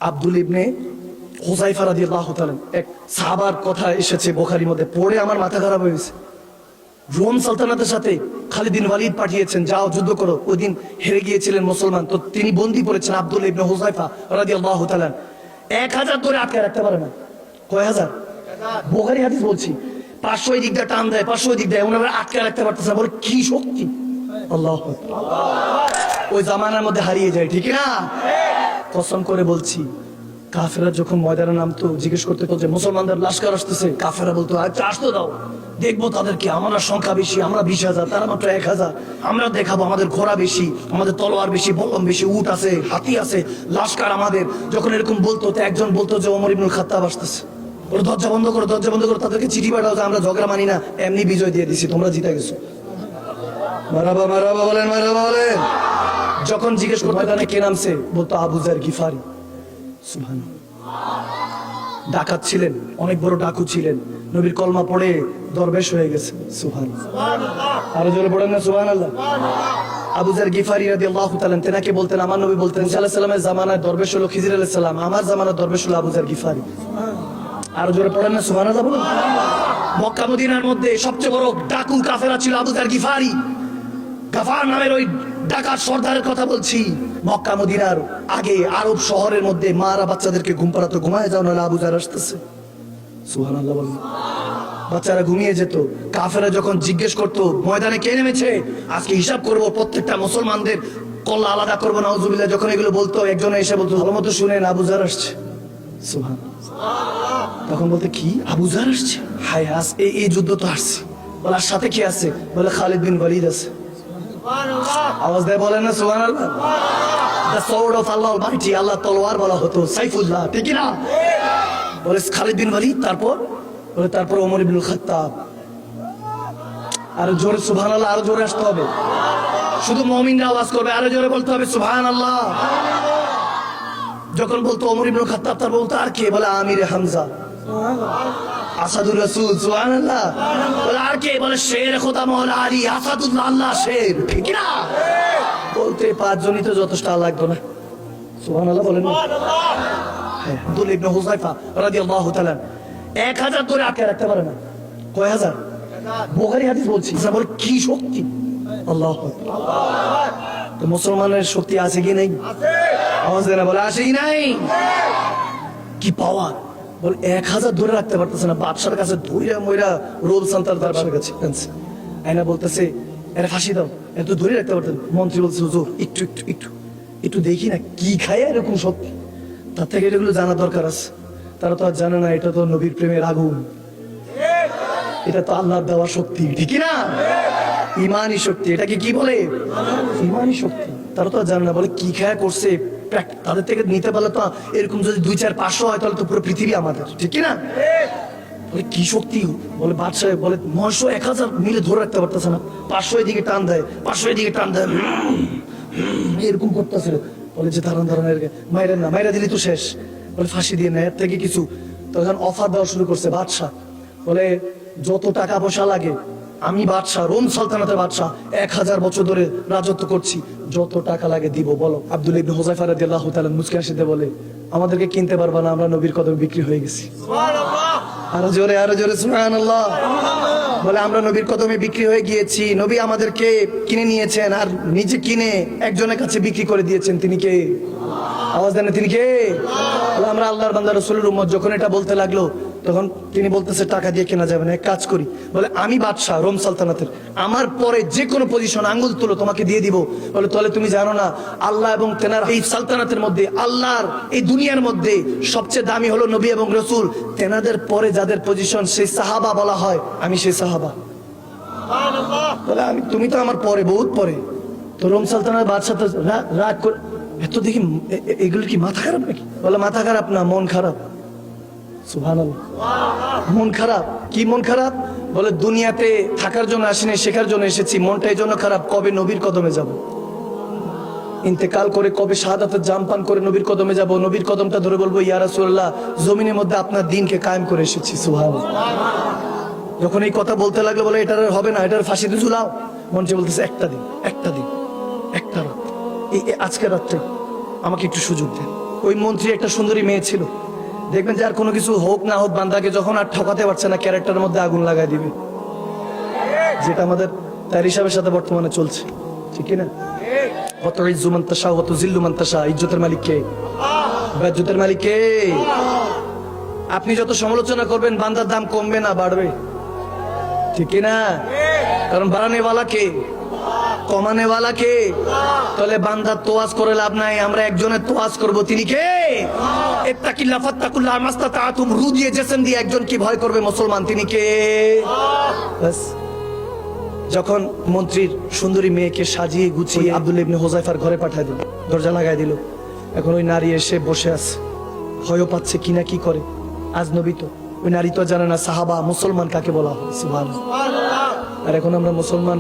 আব্দুল ইবনে হুযায়ফা রাদিয়াল্লাহু তাআলা, এক সাহাবার কথা এসেছে বুখারীর মধ্যে, পড়ে আমার মাথা খারাপ হয়েছে। রোম সালতানাতের সাথে খালিদ বিন ওয়ালিদ পাঠিয়েছেন, যাও যুদ্ধ করো। ওই দিন হেরে গিয়েছিলেন মুসলমান, তো তিনি বন্দী পড়েছেন আব্দুল ইবনে হুযায়ফা রাদিয়াল্লাহু তাআলা। 1000 ধরে আটকে রাখতে পারে না। কয় হাজার? বুখারী হাদিস বলছি। 500 এই দিক দিয়ে টান দেয়, 500 এই দিক দিয়ে, ওনারা আটকে রাখতে পারতেছে না। বলে কি শক্তি! আল্লাহু আকবার। ওই জামানার মধ্যে হারিয়ে যায়, ঠিক না? কসম করে বলছি, কাফেররা যখন ময়দানে নামতো, জিজ্ঞেস করতে যে মুসলমানদের লস্কর আসতেছে, কাফেররা বলতো আচ্ছা আসতে দাও, দেখবো তাদেরকে, আমরা সংখ্যা বেশি, আমরা 20,000, তারা মাত্র 1,000, আমরা দেখাবো আমাদের ঘোড়া বেশি, আমাদের তলোয়ার বেশি, বল্লম বেশি, উট আছে, হাতি আছে, লস্কর আমাদের। যখন এরকম বলতো, তো একজন বলতো যে ওমর ইবনুল খাত্তাব আসতেছে, ওরা দরজা বন্ধ করো, দরজা বন্ধ করো, তাদেরকে চিঠি পাঠাও যে আমরা ঝগড়া মানি না, এমনি বিজয় দিয়ে দিছি, তোমরা জিতে গেছো। মারহাবা মারহাবা বলেন, মারহাবা বলেন। যখন জিজ্ঞেস করতো ময়দানে কে নামছে, বলতো আবু যার গিফারি। সুবহানাল্লাহ। ডাকাত ছিলেন, অনেক বড় ডাকু ছিলেন, নবীর কলমা পড়ে দরবেশ হয়ে গেছে। সুবহানাল্লাহ। আরো জোরে পড়েন না সুবহানাল্লাহ। আবু যার গিফারি রাদিয়াল্লাহু তাআলা, তেনাকে বলতেন, আমার নবী বলতেন, মুসা আলাইহিস সালামের জামানায় দরবেশ হলো খিজির আলাইহিস সালাম, আমার জামানায় দরবেশ হলো আবু যার গিফারি। আরো জোরে পড়েন না সুবহানাল্লাহ বলুন। মক্কা মদিনার মধ্যে সবচেয়ে বড় ডাকু কাফেরা ছিল আবু যার গিফারি। গাফার নামের ওই ডাকাত সর্দারের কথা বলছি। মক্কা মদিনার আগে আরব শহরের মধ্যে মারা বাচ্চাদেরকে ঘুম পাড়াতো, ঘুমায় যাও নাহলে আবু যার আসতেছে। সুবহানাল্লাহ বলুন। বাচ্চারা ঘুমিয়ে যেত। কাফেরা যখন জিজ্ঞেস করতো ময়দানে কে নেমেছে, আজকে হিসাব করব, প্রত্যেকটা মুসলমানদের কল্লা আলাদা করবো, নাউজুবিল্লাহ, যখন এগুলো বলতো, একজনে এসে বলতো ভালো মতো শুনেন আবু যার আসছে। সুবহানাল্লাহ। তখন বলতে কি আবু যার আসছে? হায় হাস, এই যুদ্ধ তো আসছে। বলে আর সাথে কি আছে? বলে খালিদ বিন ওয়ালিদ আছে। আওয়াজ দেয় বলেন না সুবহানাল্লাহ। দ্য সোর্ড অফ আল্লাহ অলমাইটি, আল্লাহ তলোয়ার বলা হতো, সাইফুল্লাহ, ঠিক না? বলে খালিদ বিন ওয়ালিদ, তারপর ওমর ইবনুল খাত্তাব। আরো জোরে সুবহানাল্লাহ, আরো জোরে আসতে হবে। শুধু মুমিনরা আওয়াজ করবে, আরো জোরে বলতে হবে সুবহানাল্লাহ। যখন বলতো ওমর ইবনুল খাত্তাব, তার বলতো আর কে? বলে আমির হামজা, আসাদুর রাসূল, সুবহানাল্লাহ। বলে আর কে? বলে শের খোদা মাওলা আলী, আসাদুল্লাহ, আল্লাহ শের, ঠিক না? বলতে 5 জনই তো যথেষ্ট, লাগতো না। সুবহানাল্লাহ বলেন। আব্দুল ইবনে হুযায়ফা রাদিয়াল্লাহু তাআলা 1000 ধরে আটকে রাখতে পারে না। কয় হাজার? বুখারী হাদিস বলছি। বলে কি শক্তি! আল্লাহু আকবার। তো মুসলমানের শক্তি আছে কি নেই? আওয়াজ দেন, বলে আছে কি নাই? কি পাওয়ার! বলে 1000 ধরে রাখতে পারতেছে না। বাদশার কাছে ধইরা মইরা রোল সান্তার দরবারের কাছে আয়না বলতেছে এরা ফাঁসি দাও, এত ধরে রাখতে পারতেন। মন্ত্রী বলছে হুজুর একটু একটু একটু একটু দেখি না কি খায় এরকম শক্তি, তার থেকে এগুলো জানা দরকার আছে। তারা তো আর জানে না এটা তো নবীর প্রেমের আগুন, এটা তো আল্লাহর দেওয়া শক্তি, ঠিক না? ইমানি শক্তি। এটাকে কি বলে? ইমানি শক্তি। তারা তো আর জানে না। বলে কি খায় করছে, তাদের থেকে নিতে পারলে তো এরকম যদি 2, 4, 500 হয় তাহলে তো পুরো পৃথিবী আমাদের, ঠিক না? বলে কি শক্তি! বলে বাদশাহ বলে 900, 1000 মিলে ধরে রাখতে পারতেছে না। 500 এদিকে টান দেয়, 500 এদিকে টান দেয়, এরকম করতেছে। বলে যে ধারণ মাইরেন না, মাইরা দিলি তো শেষ। বলে ফাঁসি দিয়ে না, এর থেকে কিছু। তখন অফার দেওয়া শুরু করছে বাদশাহ। বলে যত টাকা পয়সা লাগে, আমি বাদশাহ, রোম সালতানাতের বাদশাহ, 1000 বছর ধরে রাজত্ব করছি, যত টাকা লাগে দিব, বলো। আব্দুল ইবনে হুযায়ফা রাদিয়াল্লাহু তাআলা মুচকি হাসিতে বলে আমাদেরকে কিনতে পারবা না, আমরা নবীর কদমে বিক্রি হয়ে গেছি। আরো জোরে, আরো জোরে সুবহানাল্লাহ। বলে আমরা নবীর কদমে বিক্রি হয়ে গিয়েছি, নবী আমাদেরকে কিনে নিয়েছেন, আর নিজে কিনে একজনের কাছে বিক্রি করে দিয়েছেন। তিনি কে? আওয়াজ দেন, তিনি কে? আমরা আল্লাহর বান্দা রাসূলের উম্মত। যখন এটা বলতে লাগলো, তখন তিনি বলতেছে টাকা দিয়ে কেনা যাবে না, এক কাজ করি। বলে আমি বাদশাহ রোম সালতানাতের, আমার পরে যে কোনো পজিশন আঙ্গুল তুলো তোমাকে দিয়ে দিব। বলে তাহলে তুমি জানো না আল্লাহ এবং তেনার এই সালতানাতের মধ্যে, আল্লাহর এই দুনিয়ার মধ্যে সবচেয়ে দামি হলো নবী এবং রাসূল, তেনাদের পরে যাদের পজিশন সেই সাহাবা বলা হয়, আমি সেই সাহাবা। বলে আমি, তুমি তো আমার পরে, বহুত পরে। তো রোম সালতানাতের বাদশাহ তো রাগ করে, এত দেখি এগুলো কি মাথা খারাপ নাকি? বলে মাথা খারাপ না, মন খারাপ। সুবহানাল্লাহ। মন খারাপ? কি মন খারাপ? বলে দুনিয়াতে থাকার জন্য আসিনি, শেখার জন্য এসেছি, মনটা এই জন্য খারাপ, কবে নবীর কদমে যাব, ইন্তেকাল করে কবে শাহাদাতের জাম পান করে নবীর কদমে যাব, নবীর কদমটা ধরে বলবো ইয়া রাসূলুল্লাহ, জমিনের মধ্যে আপনার দ্বীনকে কায়েম করে এসেছি। সুবহানাল্লাহ। যখন এই কথা বলতে লাগলো, বলে এটার হবে না, এটার ফাঁসিতে ঝুলাও। মঞ্চে বলতেছে একটা দিন, একটা রাত, এই আজকের রাত্রে আমাকে একটু সুযোগ দেন। ওই মন্ত্রী একটা সুন্দরী মেয়ে ছিল, দেখবেন যে আর কোনো কিছু হোক না হোক বান্দাকে যখন আর ঠকাতে পারছে না ক্যারেক্টারের মধ্যে আগুন লাগাই দিবে, যেটা আমাদের তার হিসাবের সাথে বর্তমানে চলছে, ঠিক না? কত ইজ্জু মান তাশা ওয়া তুযিল্লু মান তাশা, ইজ্জতের মালিক কে? বেজ্জতের মালিক কে? আপনি যত সমালোচনা করবেন বান্দার দাম কমবে না বাড়বে, ঠিক না? কারণ বাড়ানে ওয়ালা কে, কমানে ওয়ালা কে? তাহলে বান্দার তোয়াজ করে লাভ নাই, আমরা একজনের তোয়াজ করব, তিনি কে? ইত্তাকিল্লাহ ফাত্তাকুল্লাহ মাস্তাতাতুম, রু দিয়ে জিসম দিয়ে একজন কি ভয় করবে মুসলমান, তিনি কে? বাস। যখন মন্ত্রীর সুন্দরী মেয়েকে সাজিয়ে গুছিয়ে আব্দুল্লাহ ইবনে হুযায়ফার ঘরে পাঠিয়ে দিল, দরজা লাগাই দিল, এখন ওই নারী এসে বসে আছে, ভয়ও পাচ্ছে কি না কি করে, আজনবী তো, ওই নারী তো জানে না সাহাবা মুসলমান কাকে বলা হয়, সুবহানাল্লাহ। আর এখন আমরা মুসলমান,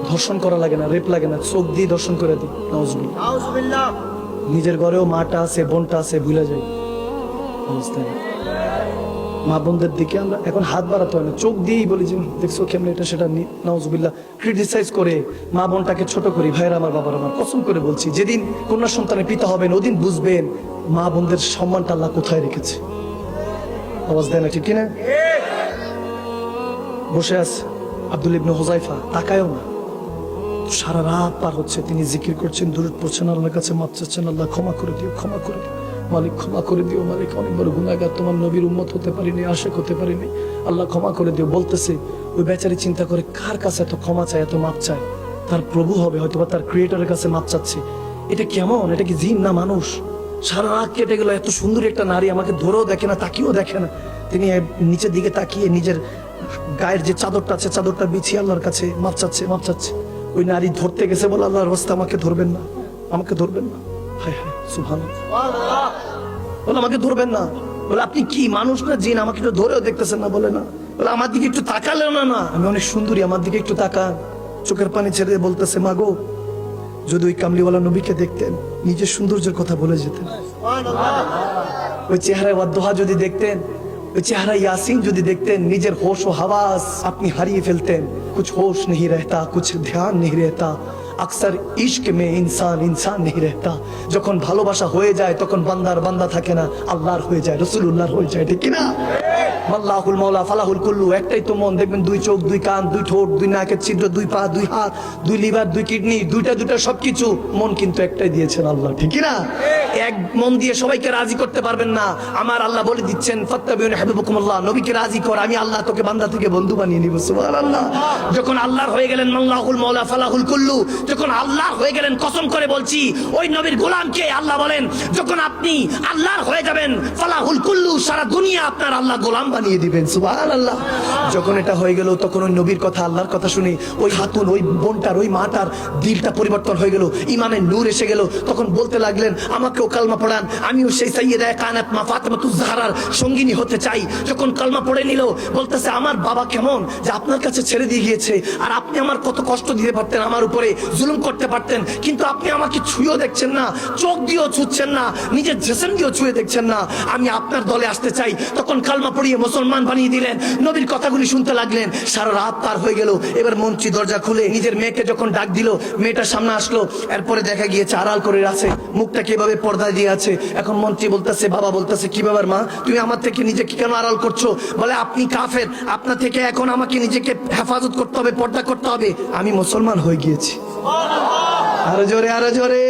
ধর্ষণ করা লাগে না, রেপ লাগে না, চোখ দিয়ে ধর্ষণ করে দিই, নাউজুবিল্লাহ। নিজের ঘরেও মাটা আছে বোনটা আছে ভুলে যাই, অবস্থা নেই। মা বোনদের দিকে আমরা এখন হাত বাড়াতে হয় না, চোখ দিয়েই বলি যে দেখছো কেমন এটা সেটা, নাউজুবিল্লাহ, ক্রিটিসাইজ করে মা বোনটাকে ছোট করি। ভাইয়ের আমার, বাবার আমার, কসম করে বলছি যেদিন কন্যা সন্তানের পিতা হবেন ওদিন বুঝবেন মা বোনদের সম্মানটা আল্লাহ কোথায় রেখেছে। আওয়াজ দেয় না, ঠিক কিনা? বসে আছে আব্দুল্লাহ ইবনে হুযায়ফা, তাকায়ও না, সারা রাত পার হচ্ছে, তিনি জিকির করছেন, দুরূদ পড়ছেন, আল্লাহর কাছে মাপ চাচ্ছেন, আল্লাহ ক্ষমা করে দিও, ক্ষমা করে দিও মালিক, ক্ষমা করে দিও মালিক, অনেক বড় গুনাহগার, তোমার নবীর উম্মত হতে পারিনি, আশিক হতে পারিনি, আল্লাহ ক্ষমা করে দিও। বলতেছে ওই বেচারি চিন্তা করে কার কাছে এত ক্ষমা চায়, এত মাপ চায়, তার প্রভু হবে হয়তো বা তার ক্রিয়েটরের কাছে মাপ চাচ্ছে, এটা কেমন, এটা কি জিন না মানুষ? সারা রাত কেটে গেল, এত সুন্দর একটা নারী আমাকে ধরেও দেখে না, তাকিয়েও দেখে না, তিনি নিচের দিকে তাকিয়ে নিজের গায়ের যে চাদরটা আছে চাদরটা বিছিয়ে আল্লাহর কাছে মাপ চাচ্ছে, মাপ চাচ্ছে। ওই নারী ধরতে গেছে, বলে আল্লাহর রাস্তা আমাকে ধরবেন না, আমাকে ধরবেন না, হায় হায় সুবহানাল্লাহ, বলে আমাকে ধরবেন না। বলে আপনি কি মানুষ না জিন, আমাকে একটু ধরেও দেখতেছেন না? বলে না। বলে আমার দিকে একটু তাকালেও না, না আমি অনেক সুন্দরী, আমার দিকে একটু তাকান। চোখের পানি ছেড়ে বলতেছে মাগো, যদি ওই কামলিওয়ালা নবীকে দেখতেন নিজের সৌন্দর্যের কথা বলে যেতেন, ওই চেহারায় ওয়াদ্দোহা যদি দেখতেন, ওই চেহারা ইয়াসিন যদি দেখতেন, নিজের হোশ ও হাওয়াস আপনি হারিয়ে ফেলতেন। কুছ হোশ नहीं रहता, कुछ ध्यान नहीं रहता, अक्सर इश्क में इंसान इंसान नहीं रहता। যখন ভালোবাসা হয়ে যায় তখন বান্দার বান্দা থাকে না, আল্লাহর হয়ে যায়, রাসূলুল্লাহর হয়ে যায়, ঠিক কি না? আল্লাহুল মাওলা ফালাহুল কুল্লু, একটাই তো মন, দেখবেন দুই চোখ, দুই কান, দুই ঠোঁট, দুই নাকের ছিদ্র, দুই পা, দুই হাত, দুই লিভার, দুই কিডনি, দুইটা দুইটা সবকিছু, মন কিন্তু একটাই দিয়েছেন আল্লাহ, ঠিক কি না? এক মন দিয়ে সবাইকে রাজি করতে পারবেন না। আমার আল্লাহ বলে দিচ্ছেন ফাত্তাবিউনি হাবিবুকুমুল্লাহ, নবীকে রাজি কর, আমি আল্লাহ তোকে বান্দা থেকে বন্ধু বানিয়ে নিব, সুবহানাল্লাহ। যখন আল্লাহর হয়ে গেলেন আল্লাহুল মাওলা ফালাহুল কুল্লু, যখন আল্লাহর হয়ে গেলেন, কসম করে বলছি ওই নবীর গোলামকে আল্লাহ বলেন যখন আপনি আল্লাহর হয়ে যাবেন ফালাহুল কুল্লু, সারা দুনিয়া আপনার আল্লাহ গোলাম বানিয়ে দিবেন, সুবহানাল্লাহ। যখন এটা হয়ে গেল তখন ওই নবীর কথা, আল্লাহর কথা শুনে ওই হাতুন, ওই বোনটার, ওই মাটার দিলটা পরিবর্তন হয়ে গেল, ইমানের নূর এসে গেল। তখন বলতে লাগলেন আমাকেও কালমা পড়ান, আমিও সেই সাইয়্যিদা কায়নাত মা ফাতেমাতুজ জাহরার সঙ্গিনী হতে চাই। যখন কালমা পড়ে নিল, বলতেছে আমার বাবা কেমন যে আপনার কাছে ছেড়ে দিয়ে গিয়েছে, আর আপনি আমার কত কষ্ট দিতে পারতেন, আমার উপরে জুলুম করতে পারতেন, কিন্তু আপনি আমাকে ছুঁয়েও দেখছেন না, চোখ দিয়েও ছুঁচ্ছেন না, নিজের জিসম দিয়েও ছুঁয়ে দেখছেন না, আমি আপনার দলে আসতে চাই। তখন কালমা পড়িয়ে মুসলমান বানিয়ে দিলেন, নবীর কথাগুলি শুনতে লাগলেন। সারা রাত পার হয়ে গেল। এবার মন্ত্রী দরজা খুলে নিজের মেয়েকে যখন ডাক দিল, মেয়েটা সামনে আসলো, এরপরে দেখা গিয়েছে আড়াল করে আছে, মুখটা কিভাবে পর্দায় দিয়ে আছে। এখন মন্ত্রী বলতেছে, বাবা বলতেছে কি ব্যাপার মা, তুমি আমার থেকে নিজেকে কেন আড়াল করছো? বলে আপনি কাফের, আপনার থেকে এখন আমাকে নিজেকে হেফাজত করতে হবে, পর্দা করতে হবে, আমি মুসলমান হয়ে গিয়েছি। আরো জোরে, আরো জোরে।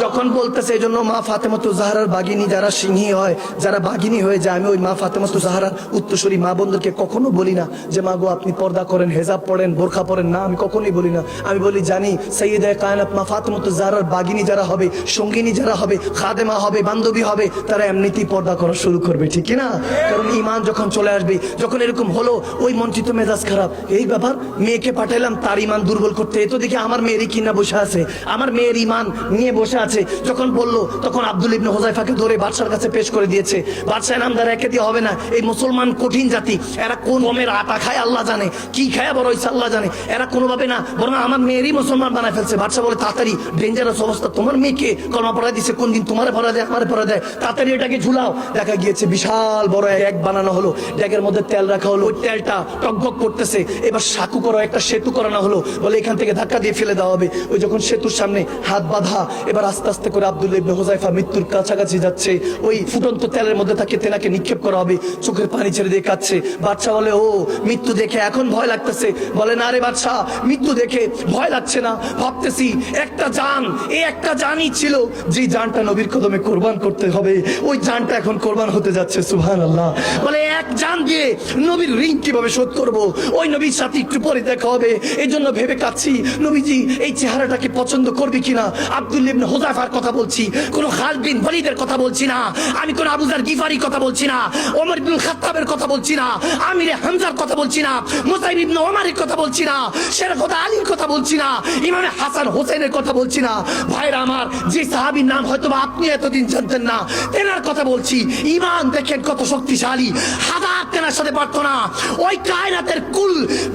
যখন বলতেছে, এই জন্য মা ফাতেমাতুজ জাহরার বাগিনী যারা সিংহী হয়, যারা বাগিনী হয়ে যায়, আমি ওই মা ফাতেমাতুজ জাহরার উত্তরসূরি মা বোনদেরকে কখনো বলি না যে মা গো আপনি পর্দা করেন, হেজাব পড়েন, বোরখা পড়েন, না, আমি কখনোই বলি না। আমি বলি জানি সাইয়্যিদা কায়নাত মা ফাতেমাতুজ জাহরার বাগিনী যারা হবে, সঙ্গিনী যারা হবে, খাদেমা হবে, বান্ধবী হবে, তারা এমনিতেই পর্দা করা শুরু করবে, ঠিক কি না? কারণ ঈমান যখন চলে আসবে, যখন এরকম হলো, ওই মন্ত্রী তো মেজাজ খারাপ, এই ব্যাপার, মেয়েকে পাঠাইলাম তার ঈমান দুর্বল করতে, এ তো দেখি আমার মেয়েরই কিনা বসে আছে, আমার মেয়ের ঈমান নিয়ে বসে আছে। যখন বললো, তখন আব্দুল্লাহ ইবনে হুযায়ফাকে ধরে বাদশার কাছে পেশ করে দিয়েছে। বাদশাহ নামদার একে দিয়ে হবে না, এই মুসলমান কঠিন জাতি, এরা কোন গমের আটা খায় আল্লাহ জানে, কি খায় বড় হইছে আল্লাহ জানে, এরা কোনোভাবে না, বরং আমার মেয়েরই মুসলমান বানায় ফেলছে। বাদশাহ বলে তাড়াতাড়ি, ডেঞ্জারাস অবস্থা, তোমার মেয়েকে কলমা পড়ায় দিছে, কোন দিন তোমারে পড়া দেয়, আমারে পড়া দেয়, তাড়াতাড়ি এটাকে ঝুলাও। দেখা গিয়েছে বিশাল বড় এক বানানো হলো, ড্যাগের মধ্যে তেল রাখা হলো, ওই তেলটা টকবক করতেছে। এবার সাকু করো, একটা সেতু করানো হলো, বলে এখান থেকে ধাক্কা দিয়ে ফেলে দেওয়া হবে। ওই যখন সেতুর সামনে হাত বাঁধা, এবার আস্তে আস্তে করে আব্দুল্লাহ ইবনে হুযায়ফা মৃত্যুর কাছাকাছি যাচ্ছে। ওই ফুটন্ত তেলের মধ্যে তাকে তেনাকে নিক্ষেপ করা হবে, চোখের পানি ছেড়ে দিয়ে কাঁদছে। বাদশা বলে, ও মৃত্যু দেখে এখন ভয় লাগতেছে? বলে, না রে বাদশা, মৃত্যু দেখে ভয় লাগছে না, ভাবতেছি একটা জান, এই একটা জানই ছিল যে জানটা নবীর কদমে কোরবান করতে হবে, ওই জানটা এখন কোরবান হতে যাচ্ছে। সুবহানাল্লাহ। বলে, এক জান দিয়ে নবীর ঋণ কিভাবে শোধ করব? ওই নবীর সাথে একটু পরে দেখা হবে, এই জন্য ভেবে কাচ্ছি নবীজি এই চেহারাটাকে পছন্দ করবে কিনা। আব্দুল্লাহ ইবনে হুযায়ফার কথা বলছি, কোন খালিদ বিন ওয়ালিদের কথা বলছি না, আমি কোন আবু যার গিফারির কথা বলছি না, ওমর ইবনে খাত্তাবের কথা বলছি না, আমিরে হামজার কথা বলছি না, মুসাইব ইবনে ওমরের কথা বলছি না, শেরখুদা আলীর কথা বলছি না, ইমামে হাসান হোসেনের কথা বলছি না। ভাইরা আমার, যে সাহাবীর নাম হয়তো আপনি এতদিন জানতেন না, তেনার কথা বলছি। ঈমান দেখেন কত শক্তিশালী, হাজার তেনার সাথে পারতো না। ওই কায়নাতের কুল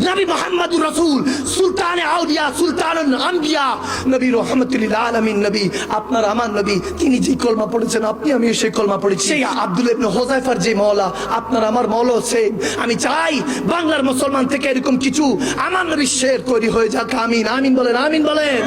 নবী মুহাম্মদুর রাসূল, সুলতানে আউলিয়া, সুলতানুল আম্বিয়া, নবী রাহমাতুল লিল আলামিন, নবী আপনার আমার নবী, তিনি যে কলমা পড়েছেন আপনি আমি সেই কলমা পড়েছি। সেই আব্দুল্লাহ ইবনে হুযায়ফার যে মাওলা, আপনার আমার মাওলা সেম। আমি চাই বাংলার মুসলমান থেকে এরকম কিছু আমার নবীর শের তৈরি হয়ে যাক। আমিন, আমিন বলেন, আমিন বলেন।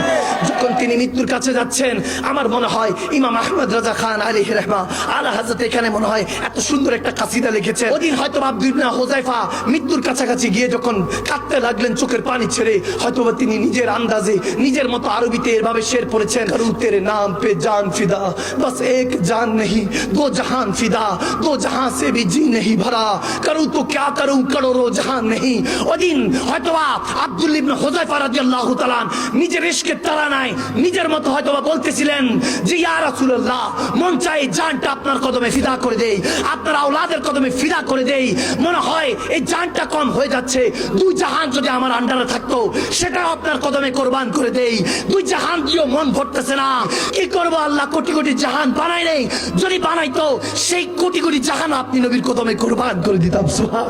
যখন তিনি মৃত্যুর কাছে যাচ্ছেন, আমার মনে হয় ইমাম আহমদ রাজা খান আলাইহি রাহমা আলা হযরত এখানে মনে হয় এত সুন্দর একটা কাসিদা লিখেছেন। ওদিন হয়তো আব্দুল্লাহ ইবনে হুযায়ফা মৃত্যুর কাছাকাছি গিয়ে যখন কাঁদতে লাগলেন চোখের পানি ছেড়ে, হয়তো তিনি নিজের আন্দাজে নিজের মতো আরবিতে এভাবে শের পড়েছেন। করু তেরে নাম পে জান ফিদা, বস এক জান नहीं दो जहान फिदा, दो जहां से भी जी नहीं भरा, करूं तो क्या करूं करोड़ों जहान नहीं। ওদিন হয়তোবা আব্দুল্লাহ ইবনে হুযায়ফা রাদিয়াল্লাহু তাআলা নিজের ইশকের তাড়নায় নিজের মতো হয়তোবা বলতেছিলেন যে ইয়া রাসূলুল্লাহ, মন চাই জানটা আপনার কদমে ফিদা করে দেই, আপনার আওলাদের কদমে ফিদা করে দেই। মনে হয় এই জানটা কম হয়ে যাচ্ছে, দুই জাহান যদি আমার আন্ডারে থাকতো সেটাও আপনার কদমে কোরবান করে দেই। দুই জাহান দিয়েও মন ভরতেছে না, কি করব আল্লাহ, কোটি কোটি জাহান বানাই নেই, যদি বানাইতো সেই কোটি কোটি জাহান আপনি নবীর কদমে কোরবান করে দিতাম। সুবহান।